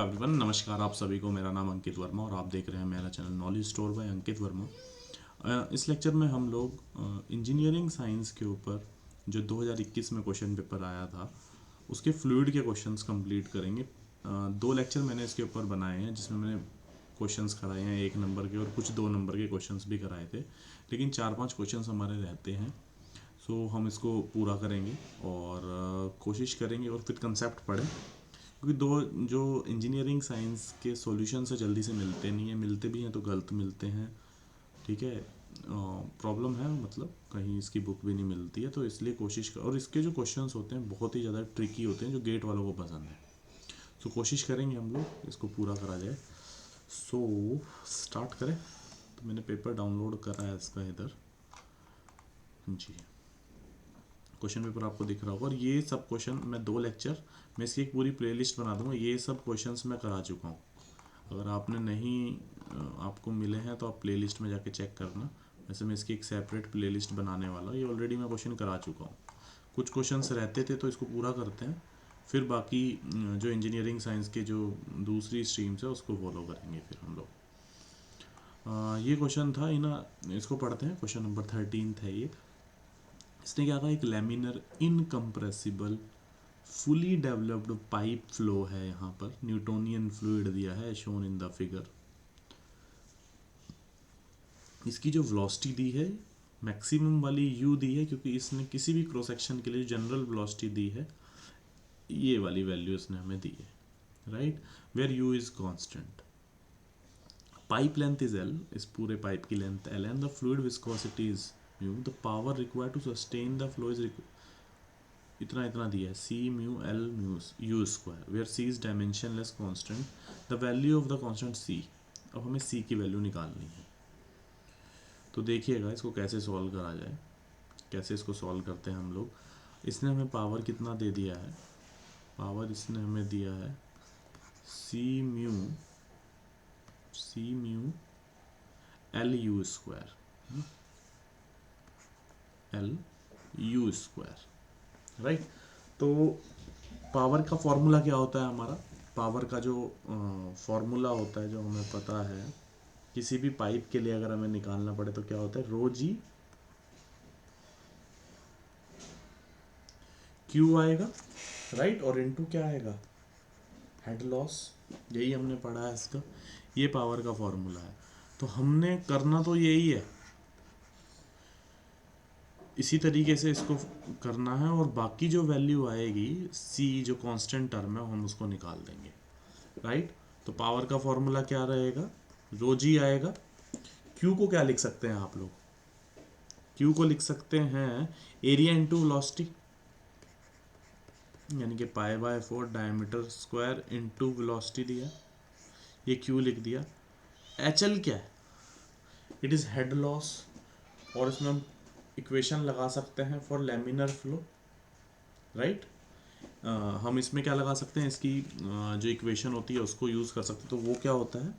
Everyone, नमस्कार आप सभी को। मेरा नाम अंकित वर्मा और आप देख रहे हैं मेरा चैनल नॉलेज स्टोर बाय अंकित वर्मा। इस लेक्चर में हम लोग इंजीनियरिंग साइंस के ऊपर जो 2021 में क्वेश्चन पेपर आया था उसके फ्लूइड के क्वेश्चंस कंप्लीट करेंगे। दो लेक्चर मैंने इसके ऊपर बनाए हैं जिसमें मैंने क्वेश्चंस कराए हैं 1 नंबर के और कुछ 2 नंबर के क्वेश्चंस भी कराए थे, लेकिन 4-5 क्वेश्चंस हमारे रहते हैं। सो हम इसको पूरा करेंगे और कोशिश करेंगे और फिर कंसेप्ट पढ़ें, क्योंकि दो जो इंजीनियरिंग साइंस के सॉल्यूशन से जल्दी से मिलते नहीं है, मिलते भी हैं तो गलत मिलते हैं। ठीक है, प्रॉब्लम है, मतलब कहीं इसकी बुक भी नहीं मिलती है, तो इसलिए कोशिश कर। और इसके जो क्वेश्चंस होते हैं बहुत ही ज़्यादा ट्रिकी होते हैं जो गेट वालों को पसंद है। तो कोशिश करेंगे हम लोग इसको पूरा करा जाए। सो स्टार्ट करें। तो मैंने पेपर डाउनलोड करा है इसका इधर जी। क्वेश्चन पेपर आपको दिख रहा होगा और ये सब क्वेश्चन मैं 2 लेक्चर मैं इसकी एक पूरी प्लेलिस्ट बना दूंगा। ये सब क्वेश्चंस मैं करा चुका हूँ। अगर आपने नहीं आपको मिले हैं तो आप प्लेलिस्ट में जाके चेक करना। वैसे मैं इसकी एक सेपरेट प्लेलिस्ट बनाने वाला हूँ। ये ऑलरेडी मैं क्वेश्चन करा चुका हूँ। कुछ क्वेश्चंस रहते थे तो इसको पूरा करते हैं, फिर बाकी जो इंजीनियरिंग साइंस के जो दूसरी स्ट्रीम्स है उसको फॉलो करेंगे फिर हम लोग। ये क्वेश्चन था इसको पढ़ते हैं। क्वेश्चन नंबर 13 है ये। इसने क्या कहा, एक laminar incompressible fully developed pipe flow है। यहाँ पर न्यूटोनियन फ्लूइड दिया है, शोन इन द फिगर। इसकी जो वेलोसिटी दी है मैक्सिमम वाली u दी है, क्योंकि इसने किसी भी क्रॉस सेक्शन के लिए जनरल वेलोसिटी दी है, ये वाली वैल्यू इसने हमें दी है, right, where u is constant. Pipe length is l, इस पूरे पाइप की length l and the fluid viscosity is mu। The power required to sustain the flow is इतना इतना दिया है, C mu L mu U square, where C is dimensionless constant, the value of the constant C. अब हमें सी की value निकालनी है। तो देखिएगा इसको कैसे सॉल्व करा जाए, कैसे इसको सॉल्व करते हैं हम लोग। इसने हमें पावर कितना दे दिया है, पावर इसने हमें दिया है C mu L U square, L U square, right. तो पावर का फॉर्मूला क्या होता है हमारा, पावर का जो फॉर्मूला होता है जो हमें पता है, किसी भी पाइप के लिए अगर हमें निकालना पड़े तो क्या होता है, रो जी क्यू आएगा, राइट, और इनटू क्या आएगा, हेड लॉस। यही हमने पढ़ा है इसका, ये पावर का फॉर्मूला है। तो हमने करना तो यही है, इसी तरीके से इसको करना है, और बाकी जो वैल्यू आएगी सी जो कांस्टेंट टर्म है हम उसको निकाल देंगे, राइट। तो पावर का फॉर्मूला क्या रहेगा, रो जी आएगा। क्यू को क्या लिख सकते हैं आप लोग, क्यू को लिख सकते हैं एरिया इंटू वेलोसिटी, यानी कि π/4 डायमीटर स्क्वायर इंटू वेलोसिटी दिया, ये क्यू लिख दिया। एच एल क्या है, इट इज़ हेड लॉस, और इसमें हम इक्वेशन लगा सकते हैं फॉर लैमिनर फ्लो, राइट। हम इसमें क्या लगा सकते हैं, इसकी जो इक्वेशन होती है उसको यूज़ कर सकते हैं। तो वो क्या होता है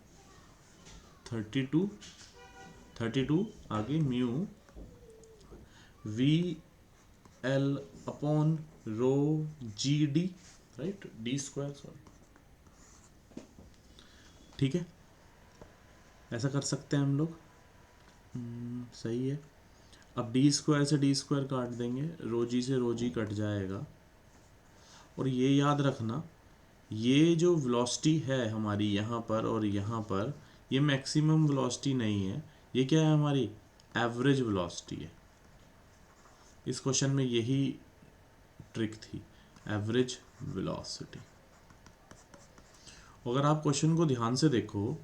32 आगे mu V L upon rho G D, right, D square, sorry, ठीक है, ऐसा कर सकते हैं हम लोग। सही है। अब डी स्क्वायर से डी स्क्वायर काट देंगे, रो जी से रो जी कट जाएगा। और ये याद रखना, ये जो वेलोसिटी है हमारी यहाँ पर और यहाँ पर, ये मैक्सिमम वेलोसिटी नहीं है, ये क्या है, हमारी एवरेज वेलोसिटी है। इस क्वेश्चन में यही ट्रिक थी, एवरेज वेलोसिटी। अगर आप क्वेश्चन को ध्यान से देखो,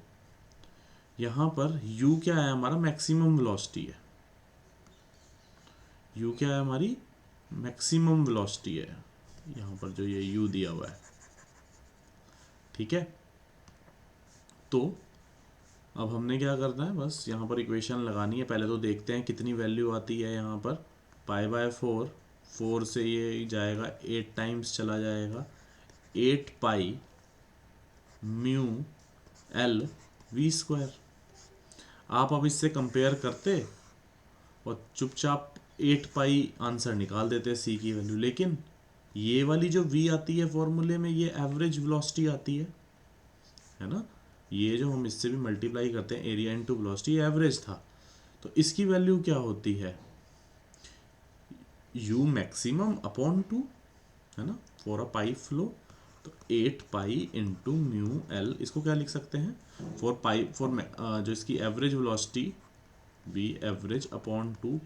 यहाँ पर u क्या है, हमारा मैक्सिमम वेलोसिटी है, u क्या है, हमारी मैक्सिमम वेलोसिटी है, यहाँ पर जो ये u दिया हुआ है, ठीक है। तो अब हमने क्या करना है, बस यहाँ पर इक्वेशन लगानी है। पहले तो देखते हैं कितनी वैल्यू आती है यहाँ पर, π/4, 4 से ये जाएगा 8 टाइम्स चला जाएगा, 8 पाई म्यू एल वी स्क्वायर। आप अब इससे कंपेयर करते और चुपचाप 8 पाई आंसर निकाल देते सी की वैल्यू, लेकिन ये वाली जो v आती है फॉर्मूले में, ये एवरेज वेलोसिटी आती है, है ना। ये जो हम इससे भी मल्टीप्लाई करते हैं एरिया इनटू वेलोसिटी, एवरेज था, तो इसकी वैल्यू क्या होती है, यू मैक्सिमम अपॉन टू, है ना, फॉर अ पाइप फ्लो। तो 8 पाई इंटू म्यू एल, इसको क्या लिख सकते हैं, फॉर पाइप फॉर जो इसकी average velocity V average upon two,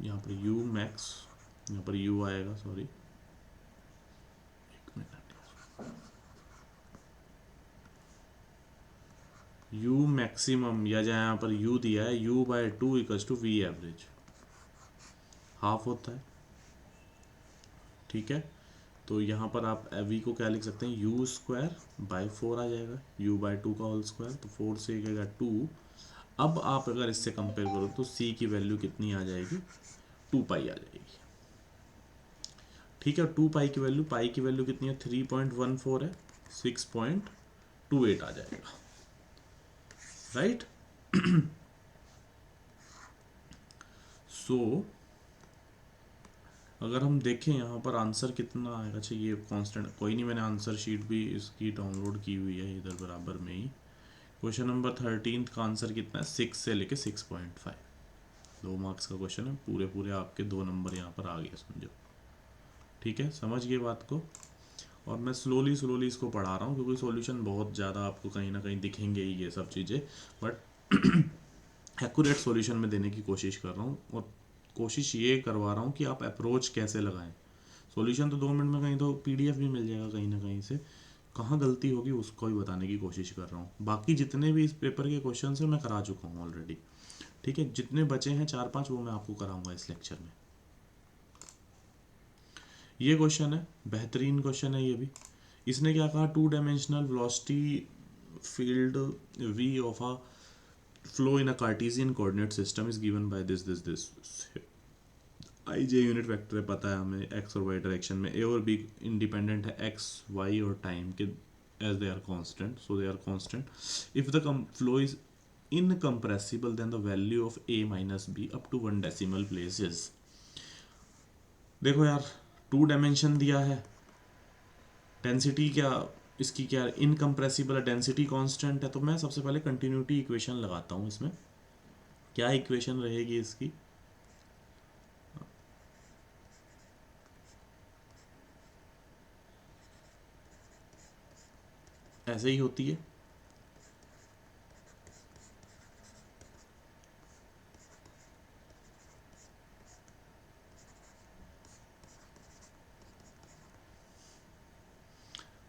यहाँ पर यू मैक्स, यहाँ पर यू आएगा, सॉरी एक मिनट, यू मैक्सिमम, या जहाँ यहाँ पर यू दिया है U by two equals to V average, half होता है, ठीक है। तो यहाँ पर आप वी को क्या लिख सकते हैं, यू स्क्वायर बाय 4 आ जाएगा, यू बाय 2 का होल स्क्वायर, तो 4 से गएगा 2। अब आप अगर इससे कंपेयर करो तो सी की वैल्यू कितनी आ जाएगी, 2 पाई आ जाएगी, ठीक है। 2 पाई की वैल्यू, पाई की वैल्यू कितनी है, 3.14 है, 6.28 आ जाएगा, राइट। सो अगर हम देखें यहाँ पर आंसर कितना आएगा, अच्छा ये कांस्टेंट कोई नहीं, मैंने आंसर शीट भी इसकी डाउनलोड की हुई है इधर बराबर में ही। क्वेश्चन नंबर 13 का आंसर कितना है, 6 से लेके 6.5, 2 मार्क्स का क्वेश्चन है, पूरे पूरे आपके 2 नंबर यहाँ पर आ गए समझो, ठीक है, समझ गए बात को। और मैं स्लोली स्लोली इसको पढ़ा रहा हूँ क्योंकि सॉल्यूशन बहुत ज़्यादा आपको कहीं ना कहीं दिखेंगे ही ये सब चीज़ें, बट एक्यूरेट सॉल्यूशन में देने की कोशिश कर रहा हूँ, और कोशिश ये करवा रहा हूँ कि आप अप्रोच कैसे लगाएं। सॉल्यूशन तो 2 मिनट में, कहीं तो पीडीएफ भी मिल जाएगा कहीं ना कहीं से, कहाँ गलती होगी उसको भी बताने की कोशिश कर रहा हूँ। बाकी जितने भी इस पेपर के क्वेश्चन हैं मैं करा चुका हूँ ऑलरेडी, ठीक है, जितने बचे हैं 4-5 वो मैं आपको कराऊंगा इस लेक्चर में। ये क्वेश्चन है, बेहतरीन क्वेश्चन है ये भी। इसने क्या कहा, 2 dimensional velocity field v of a flow in a Cartesian coordinate system is given by this I J unit vector है, पता है हमें एक्स और वाई डायरेक्शन में, ए और बी इंडिपेंडेंट है एक्स वाई और टाइम के, as they are constant, so they are constant. If the flow is incompressible then the value of A minus B up to 1 decimal places. देखो यार, 2 dimension दिया है, density क्या इसकी, क्या इनकम्प्रेसिबल है, डेंसिटी कांस्टेंट है, तो मैं सबसे पहले कंटिन्यूटी इक्वेशन लगाता हूँ इसमें। क्या इक्वेशन रहेगी इसकी, ऐसे ही होती है,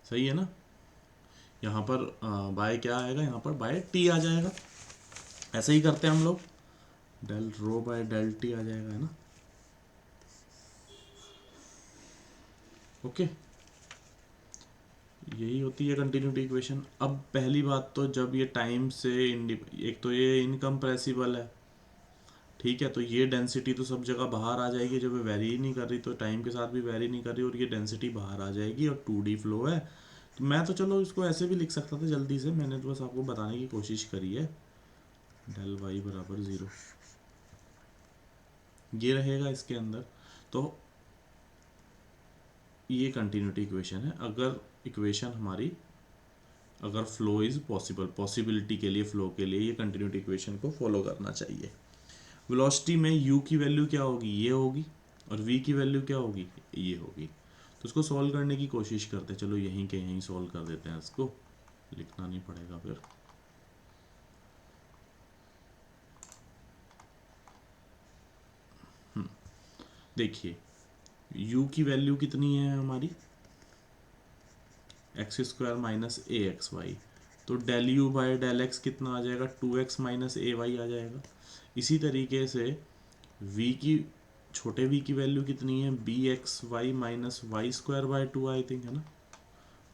सही है ना। यहाँ पर बाय क्या आएगा, यहाँ पर बाय टी आ जाएगा, ऐसे ही करते हैं हम लोग, del rho by del T आ जाएगा, है ना, ओके। यही होती है कंटिन्यूटी इक्वेशन। अब पहली बात तो जब ये टाइम से एक तो ये इनकम्प्रेसिबल है, ठीक है, तो ये डेंसिटी तो सब जगह बाहर आ जाएगी, जब ये वेरी ही नहीं कर रही तो टाइम के साथ भी वेरी नहीं कर रही, और ये डेंसिटी बाहर आ जाएगी, और 2D फ्लो है। तो मैं तो चलो इसको ऐसे भी लिख सकता था जल्दी से, मैंने तो बस आपको बताने की कोशिश करी है, डेल वाई बराबर 0 ये रहेगा इसके अंदर। तो ये कंटिन्यूटी इक्वेशन है। अगर इक्वेशन हमारी, अगर फ्लो इज़ पॉसिबल, पॉसिबिलिटी के लिए, फ्लो के लिए ये कंटिन्यूटी इक्वेशन को फॉलो करना चाहिए। वेलोसिटी में u की वैल्यू क्या होगी, ये होगी, और v की वैल्यू क्या होगी, ये होगी। तो उसको सॉल्व करने की कोशिश करते हैं, चलो यहीं के यहीं सॉल्व कर देते हैं, इसको लिखना नहीं पड़ेगा फिर। देखिए u की वैल्यू कितनी है हमारी, X square minus A X Y, तो del U by del X कितना आ जाएगा, 2x माइनस ए वाई आ जाएगा। इसी तरीके से v की, छोटे v की वैल्यू कितनी है, B X Y minus Y square by 2 I think, है ना,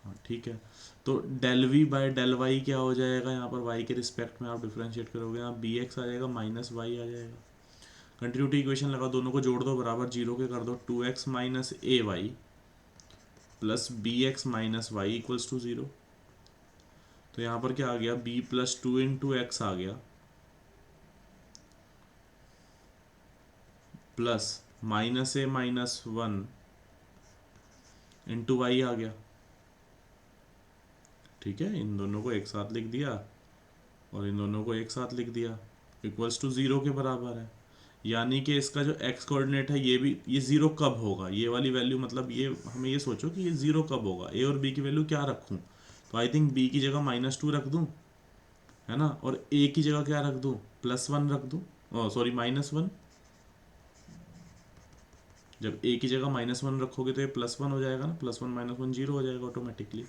हाँ ठीक है। तो del V by del Y क्या हो जाएगा, यहाँ पर वाई के रिस्पेक्ट में आप डिफ्रेंशिएट करोगे, यहाँ बी एक्स आ जाएगा माइनस वाई आ जाएगा। कंटिन्यूटी इक्वेशन लगा, दोनों को जोड़ दो, बराबर 0 के कर दो, 2x minus A Y plus B X minus Y equals to 0। तो यहाँ पर क्या आ गया, b प्लस 2 इंटू एक्स आ गया, plus minus A minus 1 into Y आ गया, ठीक है, इन दोनों को एक साथ लिख दिया और इन दोनों को एक साथ लिख दिया, इक्वल्स टू ज़ीरो के बराबर है। यानी कि इसका जो एक्स कोऑर्डिनेट है ये भी, ये ज़ीरो कब होगा, ये वाली वैल्यू, मतलब ये हमें ये सोचो कि ये ज़ीरो कब होगा। ए और बी की वैल्यू क्या रखूँ, तो आई थिंक बी की जगह -2 रख दूँ, है ना, और ए की जगह क्या रख दूँ, +1 रख दूँ, सॉरी -1। जब ए की जगह -1 रखोगे तो ये +1 हो जाएगा ना, +1 -1 0 हो जाएगा ऑटोमेटिकली।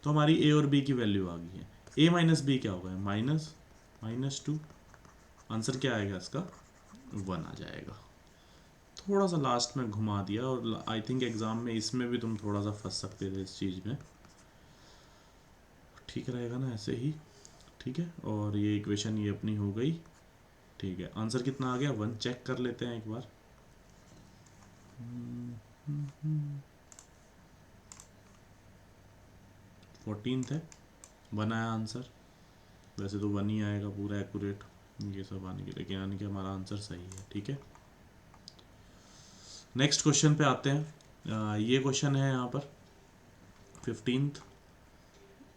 तो हमारी ए और बी की वैल्यू आ गई है। ए माइनस बी क्या होगा, -2। आंसर क्या आएगा इसका, 1 आ जाएगा। थोड़ा सा लास्ट में घुमा दिया, और आई थिंक एग्ज़ाम में इसमें भी तुम थोड़ा सा फंस सकते थे इस चीज़ में। ठीक रहेगा ना ऐसे ही, ठीक है। और ये इक्वेशन ये अपनी हो गई, ठीक है। आंसर कितना आ गया, 1। चेक कर लेते हैं एक बार। 14 है, 1 आया आंसर। वैसे तो 1 ही आएगा पूरा एक्यूरेट ये सब आने के, लेकिन यानी कि हमारा आंसर सही है, ठीक है। नेक्स्ट क्वेश्चन पे आते हैं। ये क्वेश्चन है यहाँ पर 15th,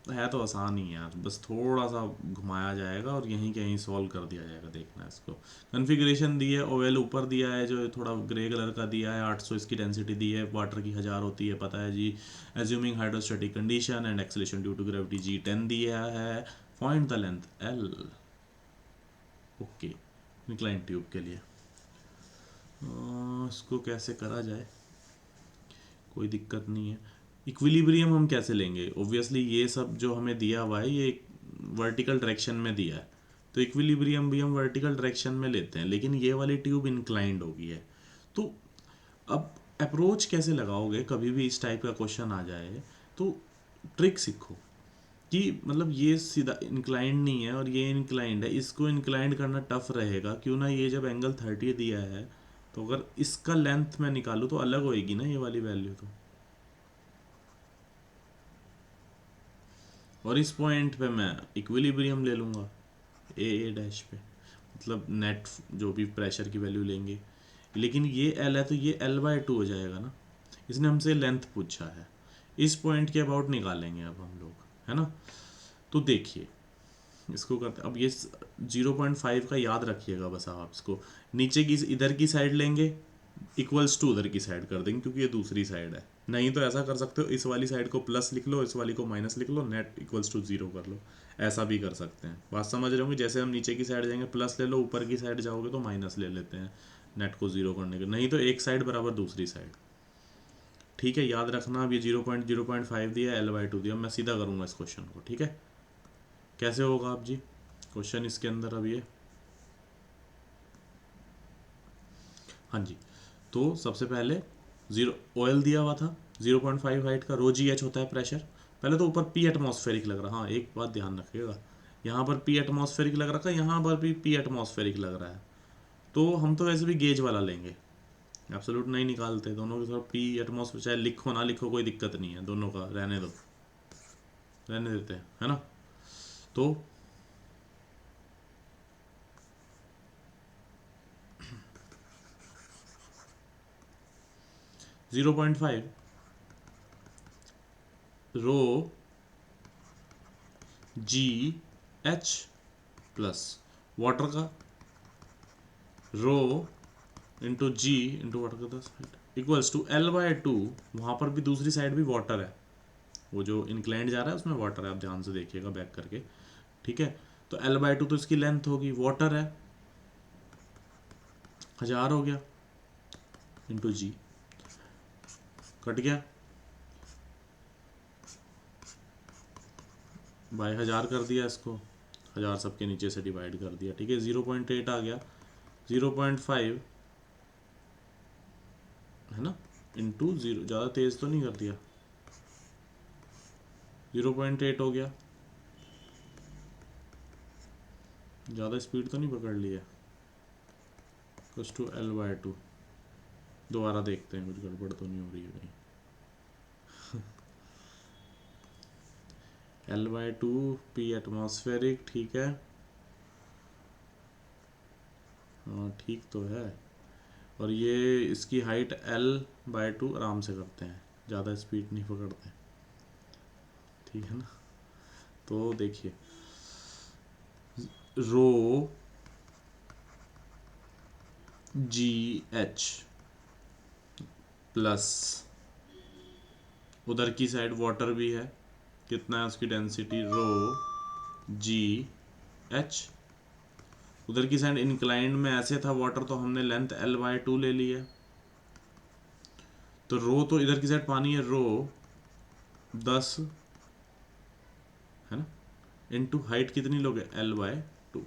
है तो आसान ही यार, बस थोड़ा सा घुमाया जाएगा और यहीं कहीं सॉल्व कर दिया जाएगा, देखना है इसको। कन्फिग्रेशन दी है, ओवेल ऊपर दिया है जो थोड़ा ग्रे कलर का दिया है, 800 इसकी डेंसिटी दी है, वाटर की 1000 होती है पता है जी। Assuming hydrostatic condition and acceleration due to gravity G 10 दिया है। Find the length L, okay, incline tube के लिए। इसको कैसे करा जाए, कोई दिक्कत नहीं है। इक्विलिब्रियम हम कैसे लेंगे, ऑब्वियसली ये सब जो हमें दिया हुआ है ये वर्टिकल डायरेक्शन में दिया है, तो इक्विलिब्रियम भी हम वर्टिकल डायरेक्शन में लेते हैं, लेकिन ये वाली ट्यूब इंक्लाइंड होगी है। तो अब अप्रोच कैसे लगाओगे, कभी भी इस टाइप का क्वेश्चन आ जाए तो ट्रिक सीखो कि मतलब ये सीधा इंक्लाइंड नहीं है और ये इंक्लाइंड है, इसको इंक्लाइंड करना टफ रहेगा, क्यों ना, ये जब एंगल 30 दिया है तो अगर इसका लेंथ मैं निकालूँ तो अलग होएगी ना ये वाली वैल्यू तो। और इस पॉइंट पे मैं इक्विलिब्रियम ले लूँगा ए डैश पे, मतलब नेट जो भी प्रेशर की वैल्यू लेंगे। लेकिन ये एल है तो ये L/2 हो जाएगा ना, इसने हमसे लेंथ पूछा है, इस पॉइंट के अबाउट निकालेंगे अब हम लोग, है ना। तो देखिए इसको करते, अब ये 0.5 का याद रखिएगा बस, आप इसको नीचे की इधर की साइड लेंगे, इक्वल्स टू उधर की साइड कर देंगे क्योंकि ये दूसरी साइड है। नहीं तो ऐसा कर सकते हो, इस वाली साइड को प्लस लिख लो, इस वाली को माइनस लिख लो, नेट इक्वल्स टू 0 कर लो, ऐसा भी कर सकते हैं। बात समझ रहे होंगे, जैसे हम नीचे की साइड जाएंगे प्लस ले लो, ऊपर की साइड जाओगे तो माइनस ले लेते हैं नेट को 0 करने के, नहीं तो एक साइड बराबर दूसरी साइड, ठीक है। याद रखना, अब ये 0.5 दिया, L/2 दिया, मैं सीधा करूँगा इस क्वेश्चन को, ठीक है। कैसे होगा आप जी क्वेश्चन इसके अंदर, अब ये, हाँ जी, तो सबसे पहले जीरो ऑयल दिया हुआ था 0.5 हाइट का, ρgh होता है प्रेशर। पहले तो ऊपर पी एटमॉस्फेरिक लग रहा, हाँ एक बात ध्यान रखिएगा, यहाँ पर पी एटमॉस्फेरिक लग रखा है, यहाँ पर भी पी एटमॉस्फेरिक लग रहा है, तो हम तो वैसे भी गेज वाला लेंगे, एब्सोल्यूट नहीं निकालते, दोनों के साथ पी एटमॉस्फेयर, चाहे लिखो ना लिखो कोई दिक्कत नहीं है, दोनों का रहने दो, रहने देते हैं, है ना। तो 0.5 ρgh प्लस वाटर का रो इंटू जी इंटू वाटर का 10 इक्वल्स टू L/2, वहाँ पर भी दूसरी साइड भी वाटर है, वो जो इंक्लाइंड जा रहा है उसमें वाटर है, आप ध्यान से देखिएगा बैक करके, ठीक है। तो L/2 तो इसकी लेंथ होगी, वाटर है 1000 हो गया, इंटू जी, कट गया बाय 1000 कर दिया इसको, 1000 सबके नीचे से डिवाइड कर दिया, ठीक है। 0.8 आ गया, 0.5 है ना, इंटू 0, ज़्यादा तेज़ तो नहीं कर दिया, 0.8 हो गया, ज़्यादा स्पीड तो नहीं पकड़ लिया, कुछ टू L/2, दोबारा देखते हैं कुछ गड़बड़ तो नहीं हो रही है कहीं। L/2 पी एटमॉस्फेरिक, ठीक है, हाँ ठीक तो है, और ये इसकी हाइट L/2 आराम से करते हैं, ज़्यादा स्पीड नहीं पकड़ते, ठीक है ना। तो देखिए रो जी एच प्लस उधर की साइड वाटर भी है, कितना है उसकी डेंसिटी, रो जी एच। उधर की साइड इंक्लाइंड में ऐसे था वाटर, तो हमने लेंथ L/2 ले ली है। तो रो तो इधर की साइड पानी है, रो 10 है ना, इनटू हाइट कितनी लोगे L/2।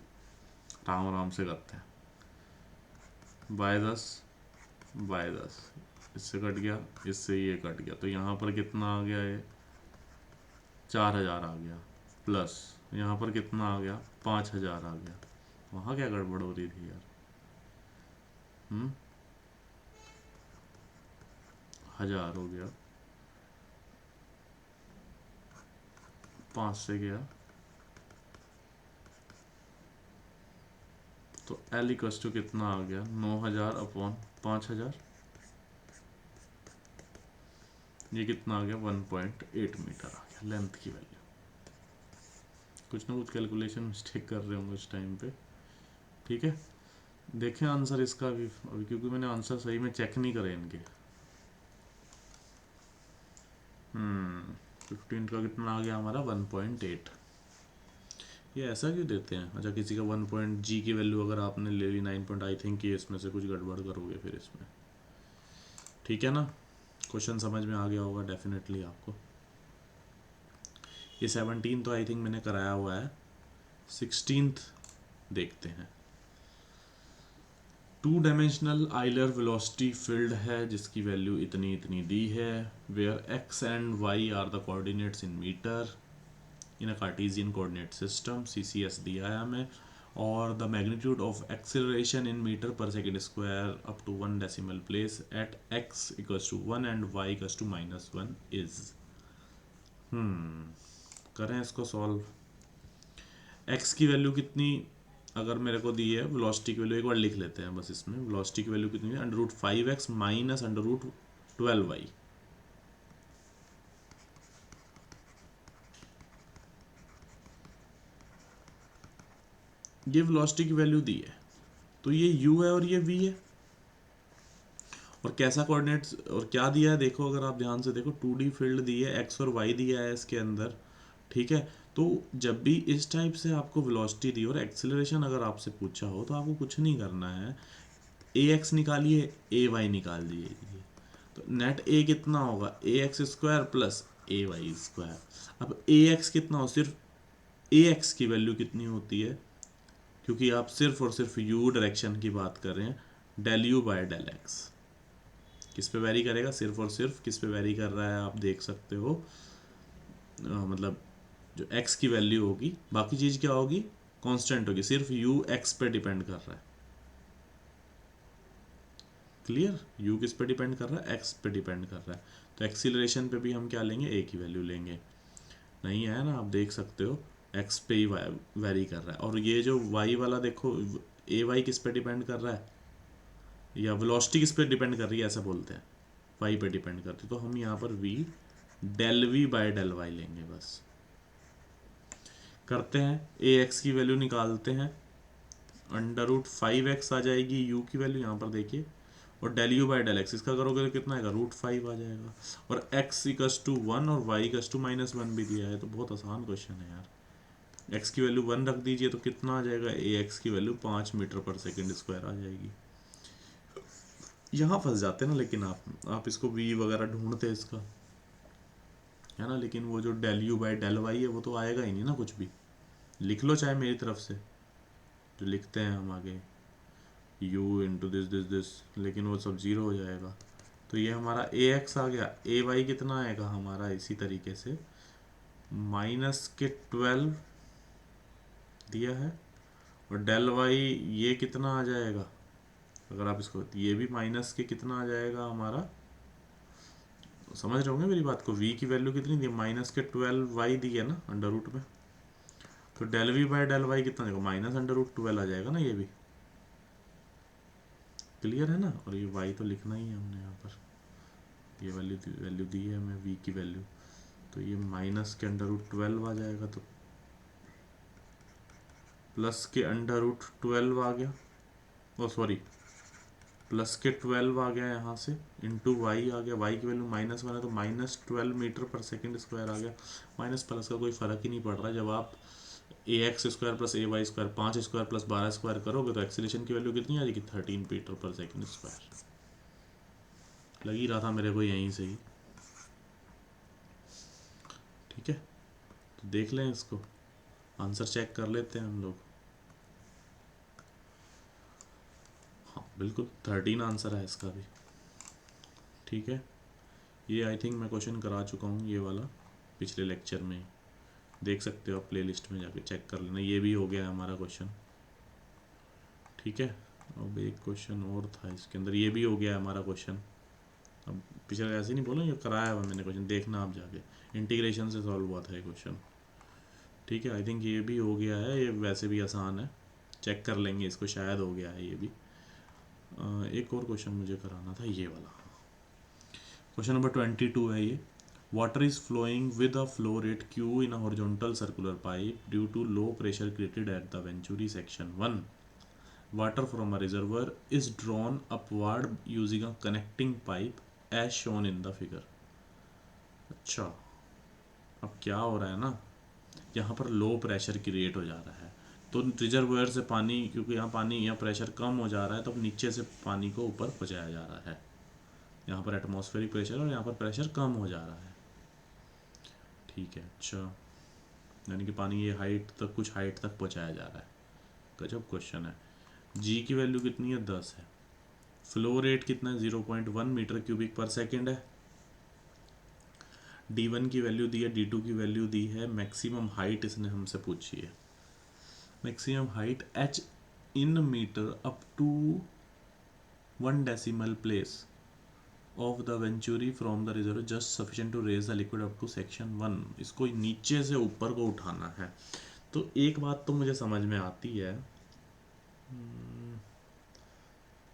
आराम आराम से करते हैं, बाय 10 इससे कट गया, इससे ये कट गया, तो यहाँ पर कितना आ गया, ये 4000 आ गया, प्लस यहाँ पर कितना आ गया 5000 आ गया। वहाँ क्या गड़बड़ हो रही थी यार, 1000 हो गया, 5 से गया, तो L इक्वस टू कितना आ गया 9000 अपॉन 5000, ये कितना आ गया 1.8 मीटर आ गया लेंथ की वैल्यू। कुछ ना कुछ कैलकुलेशन मिस्टेक कर रहे होंगे उस टाइम पे, ठीक है। देखें आंसर इसका भी अभी, क्योंकि मैंने आंसर सही में चेक नहीं करे इनके। 15 का कितना आ गया हमारा 1.8। ये ऐसा क्यों देते हैं? अच्छा, किसी का 1 पॉइंट जी की वैल्यू अगर आपने ले ली 9 पॉइंट, आई थिंक ये इसमें से कुछ गड़बड़ करोगे फिर इसमें, ठीक है ना। क्वेश्चन समझ में आ गया होगा डेफिनेटली आपको। ये 17 तो आई थिंक मैंने कराया हुआ है, 16th देखते हैं। 2 डायमेंशनल आइलर वेलोसिटी फील्ड है जिसकी वैल्यू इतनी इतनी दी है, where X and Y are the coordinates in metre in a Cartesian coordinate system, CCS दिया है हमें, और the magnitude of acceleration in metre per second square up to 1 decimal place at x equals to 1 and y equals to -1 is. करें इसको solve. x की value कितनी अगर मेरे को दी है, वेलोसिटी की वैल्यू एक बार लिख लेते हैं बस, इसमें वेलोसिटी की वैल्यू कितनी है, √5x माइनस √12y। ये वेलोसिटी की वैल्यू दी है, तो ये u है और ये v है, और कैसा कोऑर्डिनेट्स और क्या दिया है देखो, अगर आप ध्यान से देखो 2D फील्ड दी है, x और y दिया है इसके अंदर, ठीक है। तो जब भी इस टाइप से आपको वेलोसिटी दी और एक्सेलरेशन अगर आपसे पूछा हो, तो आपको कुछ नहीं करना है, ax निकालिए, ay निकाल दीजिए, तो नेट a कितना होगा ax² प्लस ay²। अब ax कितना हो, सिर्फ ax की वैल्यू कितनी होती है, क्योंकि आप सिर्फ और सिर्फ u डायरेक्शन की बात कर रहे हैं, del u/del x किस पे वेरी करेगा, सिर्फ और सिर्फ किस पे वेरी कर रहा है आप देख सकते हो, मतलब जो x की वैल्यू होगी, बाकी चीज़ क्या होगी कांस्टेंट होगी, सिर्फ u x पे डिपेंड कर रहा है। क्लियर, u किस पे डिपेंड कर रहा है, x पे डिपेंड कर रहा है। तो एक्सीलरेशन पे भी हम क्या लेंगे, a की वैल्यू लेंगे, नहीं है ना, आप देख सकते हो x पे ही वेरी कर रहा है। और ये जो y वाला देखो, ए वाई किस पे डिपेंड कर रहा है, या वेलोसिटी किस पे डिपेंड कर रही है ऐसा बोलते हैं, y पे डिपेंड करती है, तो हम यहाँ पर v del v/del y लेंगे बस। करते हैं, ax की वैल्यू निकालते हैं, √5x आ जाएगी u की वैल्यू यहाँ पर देखिए, और del u/del x इसका करोगे तो कितना आएगा √5 आ जाएगा, और x इक्वल्स टू 1 और y इक्वल्स टू -1 भी दिया है, तो बहुत आसान क्वेश्चन है यार। x की वैल्यू 1 रख दीजिए तो कितना आ जाएगा, ax की value 5 metre per second square आ जाएगी। यहाँ फंस जाते हैं ना, लेकिन आप इसको v वगैरह ढूंढते हैं इसका, है ना, लेकिन वो जो del u/del y है वो तो आएगा ही नहीं ना, कुछ भी लिख लो चाहे मेरी तरफ से जो लिखते हैं हम आगे, u इंटू दिस, लेकिन वो सब ज़ीरो हो जाएगा। तो ये हमारा ax आ गया, ay कितना आएगा हमारा इसी तरीके से -12 दिया है, और del y ये कितना आ जाएगा, अगर आप इसको, ये भी माइनस के कितना आ जाएगा हमारा, समझ रहे होंगे मेरी बात को, v की वैल्यू कितनी दी, -12y दी है ना अंडर रूट में, तो del v/del y कितना देगा, -√12 आ जाएगा ना, ये भी क्लियर है ना। और ये y तो लिखना ही है हमने यहाँ पर, ये वैल्यू दी है हमें v की वैल्यू, तो ये माइनस के √12 आ जाएगा, तो प्लस के अंडर रूट 12 आ गया, ओ सॉरी प्लस के 12 आ गया यहाँ से, इंटू वाई आ गया, वाई की वैल्यू -1 है तो -12 मीटर पर सेकेंड स्क्वायर आ गया। माइनस प्लस का कोई फ़र्क ही नहीं पड़ रहा। जब आप ax² + ay² 5² + 12² करोगे तो एक्सीलरेशन की वैल्यू कितनी आ जाएगी, 13 मीटर पर सेकेंड स्क्वायर। लग ही रहा था मेरे को यहीं से ही। ठीक है, तो देख लें इसको, आंसर चेक कर लेते हैं हम लोग। हाँ बिल्कुल 13 आंसर है इसका भी। ठीक है, ये आई थिंक मैं क्वेश्चन करा चुका हूँ ये वाला पिछले लेक्चर में, देख सकते हो आप प्ले लिस्ट में जाके चेक कर लेना। ये भी हो गया है हमारा क्वेश्चन। ठीक है, अब एक क्वेश्चन और था इसके अंदर, ये भी हो गया है हमारा क्वेश्चन। अब पिछले ऐसे नहीं बोला, ये कराया हुआ मैंने क्वेश्चन, देखना आप जाके, इंटीग्रेशन से सॉल्व हुआ था ये क्वेश्चन। ठीक है, आई थिंक ये भी हो गया है, ये वैसे भी आसान है, चेक कर लेंगे इसको, शायद हो गया है ये भी। एक और क्वेश्चन मुझे कराना था, ये वाला क्वेश्चन नंबर 22 है ये। Water is flowing with a flow rate Q in a horizontal circular pipe due to low pressure created at the venturi section 1. Water from a reservoir is drawn upward using a connecting pipe as shown in the figure. अच्छा, अब क्या हो रहा है ना, यहाँ पर low pressure create हो जा रहा है, तो रिजर्वायर से पानी, क्योंकि यहाँ पानी, यहाँ प्रेशर कम हो जा रहा है, तो अब नीचे से पानी को ऊपर पहुँचाया जा रहा है। यहाँ पर एटमॉस्फेरिक प्रेशर और यहाँ पर प्रेशर कम हो जा रहा है। ठीक है, अच्छा, यानी कि पानी ये हाइट तक, कुछ हाइट तक पहुँचाया जा रहा है। गजब क्वेश्चन है। जी की वैल्यू कितनी है, 10 है। फ्लो रेट कितना है, 0.1 मीटर क्यूबिक पर सेकेंड है। D1 की वैल्यू दी है, D2 की वैल्यू दी है, मैक्सिमम हाइट इसने हमसे पूछी है। Maximum height h in metre up to 1 decimal place of the venturi from the reservoir just sufficient to raise the liquid up to section 1। इसको नीचे से ऊपर को उठाना है। तो एक बात तो मुझे समझ में आती है,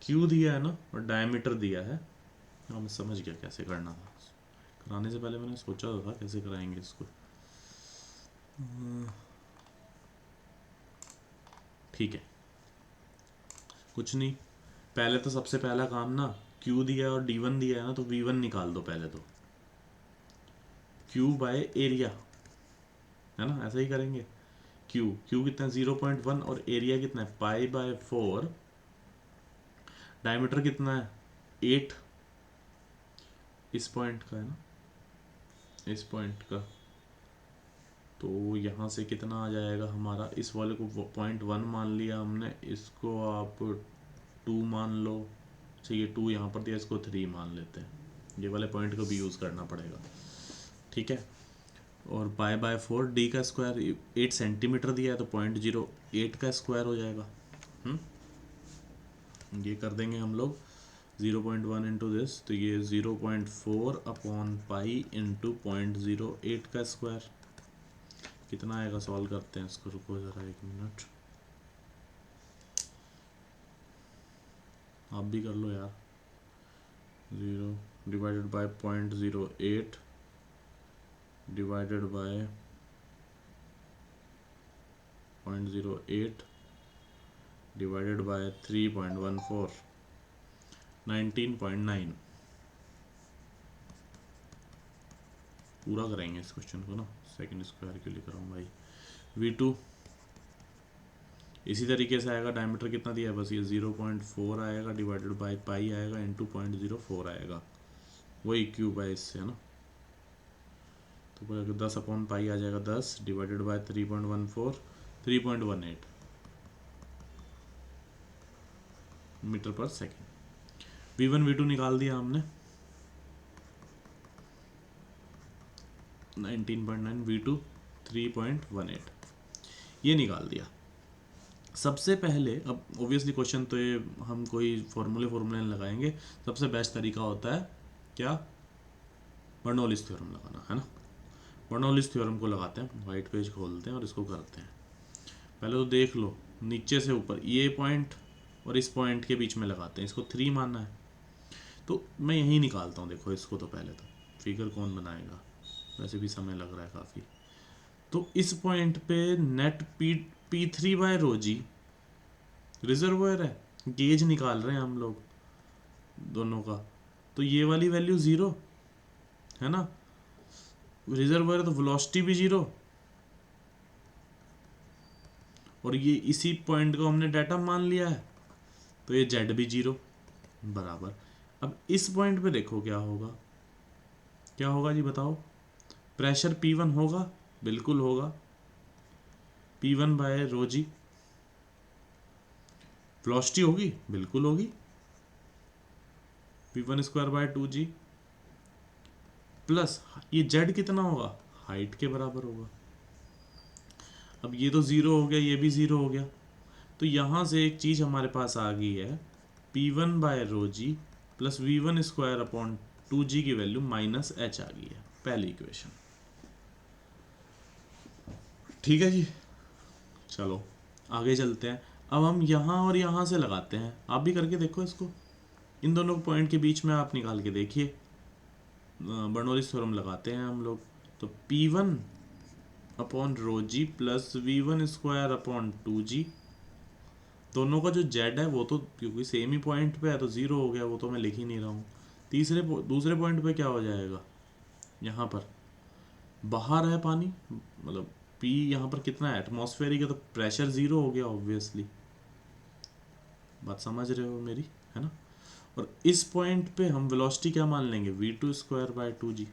क्यू दिया है ना और डायमीटर दिया है। हाँ मैं समझ गया कैसे करना था, कराने से पहले मैंने सोचा तो था कैसे कराएंगे इसको। ठीक है, कुछ नहीं, पहले तो सबसे पहला काम ना, Q दिया है और D1 दिया है ना, तो V1 निकाल दो पहले तो, Q बाय एरिया, है ना, ऐसा ही करेंगे। Q कितना है, 0.1, और एरिया कितना है, π/4, डायमीटर कितना है, 8, इस पॉइंट का है ना, इस पॉइंट का, तो यहाँ से कितना आ जाएगा हमारा, इस वाले को 0.1 मान लिया हमने, इसको आप 2 मान लो, चाहिए 2 यहाँ पर दिया, इसको 3 मान लेते हैं, ये वाले पॉइंट को भी यूज़ करना पड़ेगा। ठीक है, और π/4, D का स्क्वायर 8 सेंटीमीटर दिया है तो 0.08 का स्क्वायर हो जाएगा। ये कर देंगे हम लोग 0.1 इंटू दिस, तो ये 0.4/π इंटू 0.08 का स्क्वायर, कितना आएगा, सॉल्व करते हैं इसको, रुको ज़रा 1 मिनट, आप भी कर लो यार। 0 divided by 0.08 divided by 0.08 divided by 3.14, 19.9। पूरा करेंगे इस क्वेश्चन को ना, सेकंड स्क्वायर के लिए कराऊँ भाई। V2 इसी तरीके से आएगा, डायमीटर कितना दिया है, बस ये 0.4 आएगा डिवाइडेड बाय पाई आएगा इंटू 0.04 आएगा, वही क्यूब है इससे, है ना, तो 10/पाई आ जाएगा, 10 divided by 3.14, 3.18 metre per second. V1 V2 निकाल दिया हमने, 19.9, V2 3.18, ये निकाल दिया। सबसे पहले, अब ऑब्वियसली क्वेश्चन तो ये हम कोई फॉर्मूले नहीं लगाएंगे, सबसे बेस्ट तरीका होता है क्या, बर्नौलीज थ्योरम लगाना, है ना। बर्नौलीज थ्योरम को लगाते हैं, वाइट पेज खोलते हैं और इसको करते हैं। पहले तो देख लो, नीचे से ऊपर ये पॉइंट और इस पॉइंट के बीच में लगाते हैं, इसको 3 मानना है, तो मैं यहीं निकालता हूँ। देखो इसको तो पहले तो फिगर कौन बनाएगा, वैसे भी समय लग रहा है काफ़ी। तो इस पॉइंट पे नेट P3/ρg रिजर्वोयर है, गेज निकाल रहे हैं हम लोग दोनों का, तो ये वाली वैल्यू ज़ीरो है ना, रिजर्वोयर तो वेलोसिटी भी ज़ीरो, और ये इसी पॉइंट को हमने डाटा मान लिया है, तो ये जेड भी जीरो बराबर। अब इस पॉइंट पे देखो क्या होगा, क्या होगा जी बताओ, प्रेशर P1 होगा, बिल्कुल होगा, P1/ρg, वेलोसिटी होगी, बिल्कुल होगी, V1²/2g, प्लस ये जेड कितना होगा, हाइट के बराबर होगा। अब ये तो ज़ीरो हो गया, ये भी ज़ीरो हो गया, तो यहाँ से एक चीज़ हमारे पास आ गई है, P1/ρg प्लस V1²/2g की वैल्यू -h आ गई है, पहली इक्वेशन। ठीक है जी, चलो आगे चलते हैं। अब हम यहाँ और यहाँ से लगाते हैं, आप भी करके देखो इसको, इन दोनों पॉइंट के बीच में आप निकाल के देखिए, बर्नौलीज़ थ्योरम लगाते हैं हम लोग, तो P1/ρg प्लस V1²/2g, दोनों का जो जेड है वो तो क्योंकि सेम ही पॉइंट पे है तो ज़ीरो हो गया, वो तो मैं लिख ही नहीं रहा हूँ। दूसरे पॉइंट पे क्या हो जाएगा, यहाँ पर बाहर है पानी, मतलब पी यहाँ पर कितना है, एटमॉस्फेरिक है, तो प्रेशर ज़ीरो हो गया ऑब्वियसली, बात समझ रहे हो मेरी, है ना। और इस पॉइंट पे हम वेलोसिटी क्या मान लेंगे, V2²/2g,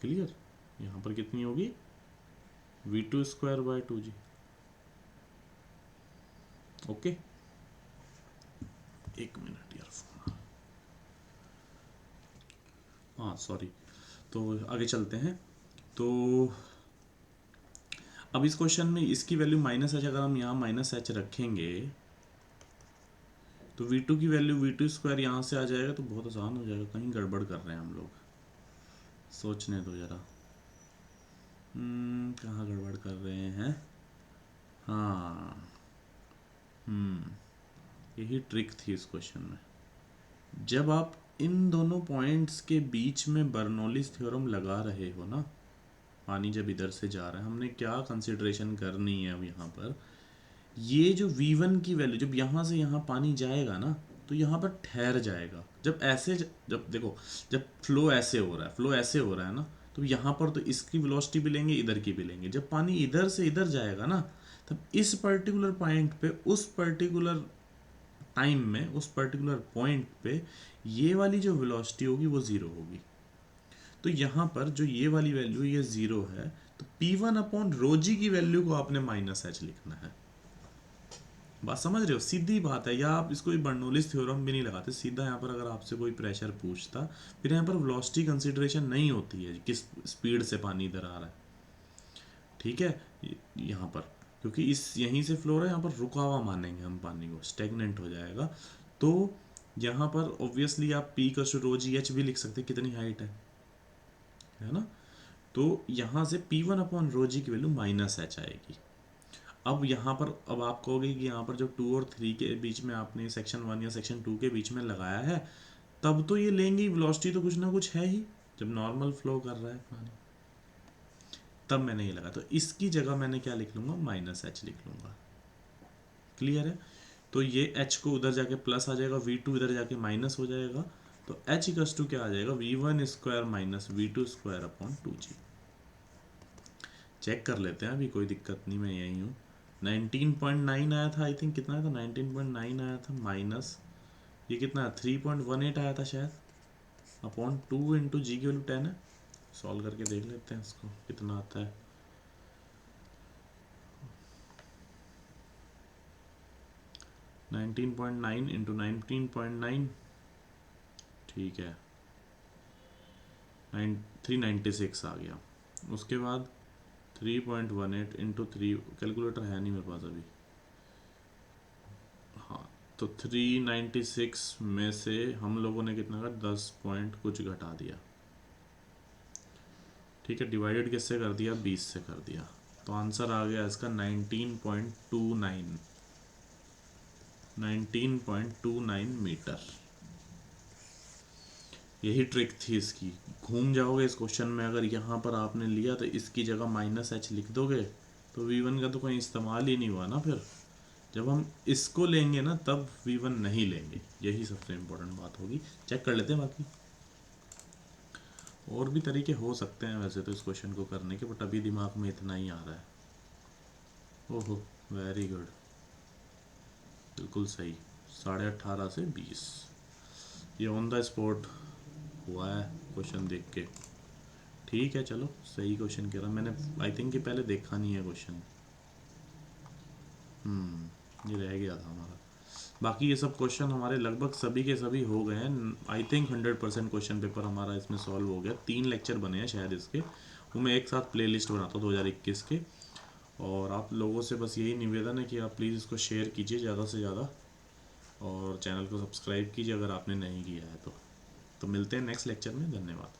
क्लियर, यहाँ पर कितनी होगी, V2²/2g, ओके। एक मिनट यार, फोन, हाँ सॉरी, तो आगे चलते हैं। तो अब इस क्वेश्चन में इसकी वैल्यू -h, अगर हम यहाँ -h रखेंगे तो V2 की वैल्यू V2² यहाँ से आ जाएगा, तो बहुत आसान हो जाएगा। कहीं गड़बड़ कर रहे हैं हम लोग, सोचने दो जरा, कहाँ गड़बड़ कर रहे हैं, हाँ, यही ट्रिक थी इस क्वेश्चन में। जब आप इन दोनों पॉइंट्स के बीच में बर्नौलीज़ थ्योरम लगा रहे हो ना, पानी जब इधर से जा रहा है, हमने क्या कंसिडरेशन करनी है अब यहाँ पर, ये जो V1 की वैल्यू, जब यहाँ से यहाँ पानी जाएगा ना, तो यहाँ पर ठहर जाएगा। जब ऐसे जब देखो, जब फ्लो ऐसे हो रहा है, फ्लो ऐसे हो रहा है ना, तो यहाँ पर तो इसकी वेलोसिटी भी लेंगे, इधर की भी लेंगे। जब पानी इधर से इधर जाएगा ना, तब इस पर्टिकुलर पॉइंट पे, उस पर्टिकुलर टाइम में, उस पर्टिकुलर पॉइंट पे ये वाली जो वेलोसिटी होगी वो ज़ीरो होगी। तो यहाँ पर जो ये वाली वैल्यू ये ज़ीरो है, तो P1/ρg की वैल्यू को आपने -h लिखना है। बात समझ रहे हो, सीधी बात है। या आप इसको बर्नौलीज़ थ्योरम भी नहीं लगाते, सीधा यहाँ पर अगर आपसे कोई प्रेशर पूछता, फिर यहाँ पर वेलोसिटी कंसिडरेशन नहीं होती है, किस स्पीड से पानी इधर आ रहा है, ठीक है। यहाँ पर क्योंकि इस यहीं से फ्लो रहा है, यहाँ पर रुका हुआ मानेंगे हम पानी को, स्टेगनेंट हो जाएगा। तो यहाँ पर ऑब्वियसली आप P=ρgh भी लिख सकते, कितनी हाइट है ना। तो यहाँ से P1/ρg की वैल्यू -h आएगी। अब यहाँ पर, अब आप कहोगे कि यहाँ पर जब 2 और 3 के बीच में आपने सेक्शन 1 या सेक्शन 2 के बीच में लगाया है, तब तो ये लेंगे ही, वेलोसिटी तो कुछ ना कुछ है ही, जब नॉर्मल फ्लो कर रहा है पानी, तब मैंने ये लगा। तो इसकी जगह मैंने क्या लिख लूँगा, -h लिख लूँगा, क्लियर है। तो ये h को उधर जाके प्लस आ जाएगा, V2 इधर जाके माइनस हो जाएगा, तो h क्या आ जाएगा, V1² - V2²/2g। चेक कर लेते हैं, अभी कोई दिक्कत नहीं, मैं यही हूँ। 19.9 आया था, आई थिंक कितना आया था, 19.9 आया था, माइनस ये कितना है, 3.18 आया था शायद, अपॉन 2 × g की वैल्यू 10 है। सॉल्व करके देख लेते हैं इसको कितना आता है। नाइनटीन पॉइंट नाइन इंटू 19.9, ठीक है, 396 आ गया। उसके बाद 3.18 इंटू 3, कैलकुलेटर है नहीं मेरे पास अभी, हाँ, तो 396 में से हम लोगों ने कितना का 10 पॉइंट कुछ घटा दिया, ठीक है। डिवाइडेड किससे कर दिया, 20 से कर दिया, तो आंसर आ गया इसका 19.29 मीटर। यही ट्रिक थी इसकी। घूम जाओगे इस क्वेश्चन में, अगर यहाँ पर आपने लिया तो इसकी जगह -h लिख दोगे तो v1 का तो कोई इस्तेमाल ही नहीं हुआ ना। फिर जब हम इसको लेंगे ना तब v1 नहीं लेंगे, यही सबसे इम्पोर्टेंट बात होगी। चेक कर लेते हैं बाकी और भी तरीके हो सकते हैं वैसे तो इस क्वेश्चन को करने के, बट अभी दिमाग में इतना ही आ रहा है। ओहो, वेरी गुड, बिल्कुल सही। 18.5 से 20, ये ऑन द स्पॉट हुआ है क्वेश्चन देख के। ठीक है, चलो सही क्वेश्चन कह रहा मैंने। आई थिंक कि पहले देखा नहीं है क्वेश्चन। ये रह गया था हमारा। बाकी ये सब क्वेश्चन हमारे लगभग सभी के सभी हो गए हैं। आई थिंक 100% क्वेश्चन पेपर हमारा इसमें सॉल्व हो गया। 3 लेक्चर बने हैं शायद इसके, वो मैं एक साथ प्लेलिस्ट बनाता हूँ 2021 के। और आप लोगों से बस यही निवेदन है कि आप प्लीज़ इसको शेयर कीजिए ज़्यादा से ज़्यादा, और चैनल को सब्सक्राइब कीजिए अगर आपने नहीं किया है तो। मिलते हैं नेक्स्ट लेक्चर में। धन्यवाद।